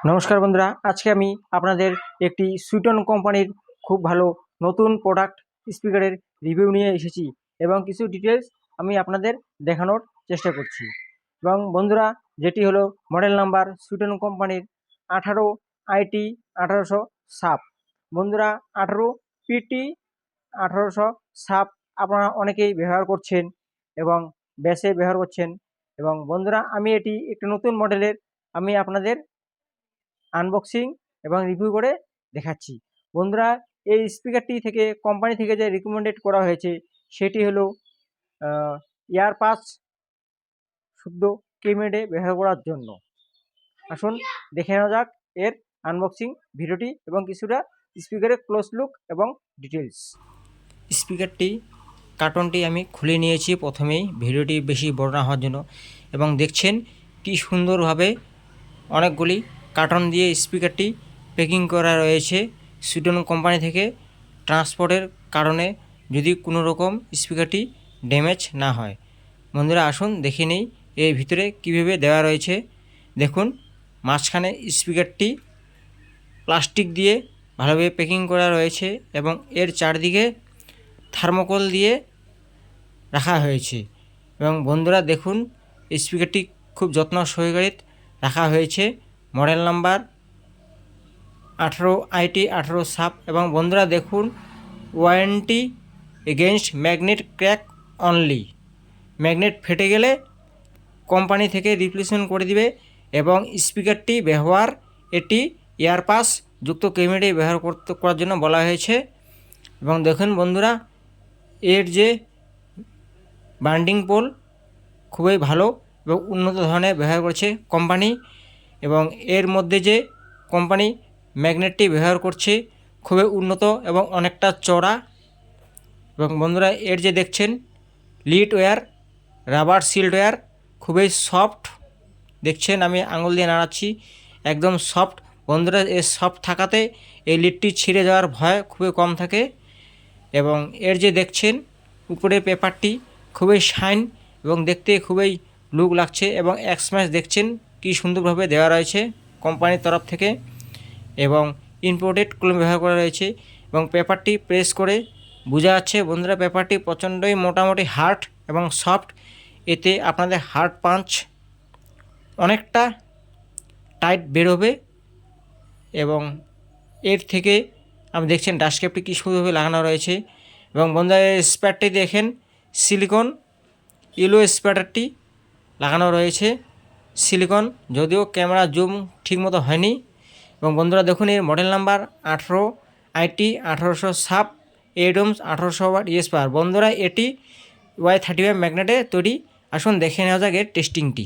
নমস্কার বন্ধুরা, আজকে আমি আপনাদের একটি সুইটন কোম্পানির খুব ভালো নতুন প্রোডাক্ট স্পিকারের রিভিউ নিয়ে এসেছি এবং কিছু ডিটেলস আমি আপনাদের দেখানোর চেষ্টা করছি। এবং বন্ধুরা, যেটি হলো মডেল নাম্বার সুইটন কোম্পানির 18 IT 1800 সাপ। বন্ধুরা, 18 PT 1800 সাপ আপনারা অনেকেই ব্যবহার করছেন এবং ব্যাসে ব্যবহার করছেন। এবং বন্ধুরা, আমি এটি একটি নতুন মডেলের আমি আপনাদের আনবক্সিং এবং রিভিউ করে দেখাচ্ছি। বন্ধুরা, এই স্পিকারটি থেকে কোম্পানি থেকে যে রিকমেন্ডেড করা হয়েছে সেটি হলো ইয়ারপাস শুদ্ধ কিমেডে ব্যবহার করার জন্য। আসুন দেখে নেওয়া যাক এর আনবক্সিং ভিডিওটি এবং কিছুটা স্পিকারের ক্লোজ লুক এবং ডিটেলস। স্পিকারটি কার্টনটি আমি খুলে নিয়েছি প্রথমেই, ভিডিওটি বেশি বড় না হওয়ার জন্য। এবং দেখছেন কি সুন্দরভাবে অনেকগুলি কার্টন দিয়ে স্পিকারটি প্যাকিং করা রয়েছে সুইটন কোম্পানি থেকে, ট্রান্সপোর্টের কারণে যদি কোনো রকম স্পিকারটি ড্যামেজ না হয়। বন্ধুরা, আসুন দেখে নিই এর ভিতরে কীভাবে দেওয়া রয়েছে। দেখুন, মাঝখানে স্পিকারটি প্লাস্টিক দিয়ে ভালোভাবে প্যাকিং করা রয়েছে এবং এর চারদিকে থার্মোকল দিয়ে রাখা হয়েছে। এবং বন্ধুরা দেখুন, স্পিকারটি খুব যত্ন সহকারে রাখা হয়েছে। মডেল নাম্বার 18 IT 1800 সাপ। এবং বন্ধুরা দেখুন, warranty against magnet crack only. Magnet ফেটে গেলে কোম্পানি থেকে রিপ্লেসমেন্ট করে দিবে। এবং স্পিকারটি ব্যবহার এটি ইয়ারপাস যুক্ত ক্যামেরে ব্যবহার করার জন্য বলা হয়েছে। এবং দেখুন বন্ধুরা, এর যে বান্ডিং পোল খুবই ভালো এবং উন্নত ধরনের ব্যবহার করছে কোম্পানি। এবং এর মধ্যে যে কোম্পানি ম্যাগনেটটি ব্যবহার করছে খুবই উন্নত এবং অনেকটা চড়া। এবং বন্ধুরা, এর যে দেখছেন lead wire, rubber sealed wire, খুবই সফট। দেখছেন আমি আঙুল দিয়ে নাড়াচ্ছি, একদম সফট। বন্ধুরা, এর সফট থাকাতে এই লিডটি ছিঁড়ে যাওয়ার ভয় খুবই কম থাকে। এবং এর যে দেখছেন উপরে পেপারটি খুবই শাইন এবং দেখতে খুবই লুক লাগছে। এবং এক্সম্যাচ দেখছেন কি সুন্দরভাবে দেওয়া রয়েছে কোম্পানির তরফ থেকে এবং ইম্পোর্টেড কলম ব্যবহার করা রয়েছে। এবং পেপারটি প্রেস করে বোঝা যাচ্ছে বন্ধুরা, পেপারটি প্রচণ্ডই মোটামুটি হার্ড এবং সফট। এতে আপনাদের হার্ড পাঞ্চ অনেকটা টাইট বেরোবে। এবং এর থেকে আপনি দেখছেন ডাস্টক্যাপটি কী সুন্দরভাবে লাগানো রয়েছে। এবং বন্ধুরা, স্প্যারটি দেখেন সিলিকন ইয়েলো স্প্যাটারটি লাগানো রয়েছে সিলিকন, যদিও ক্যামেরা জুম ঠিকমতো হয়নি। এবং বন্ধুরা দেখুন, এর মডেল নাম্বার 18 IT 1800 সাপ, এডোমস 1800 ওয়াট ইএস পাওয়ার। বন্ধুরা, এটি Y35 ম্যাগনেটে তৈরি। আসুন দেখে নেওয়া যাক এর টেস্টিংটি।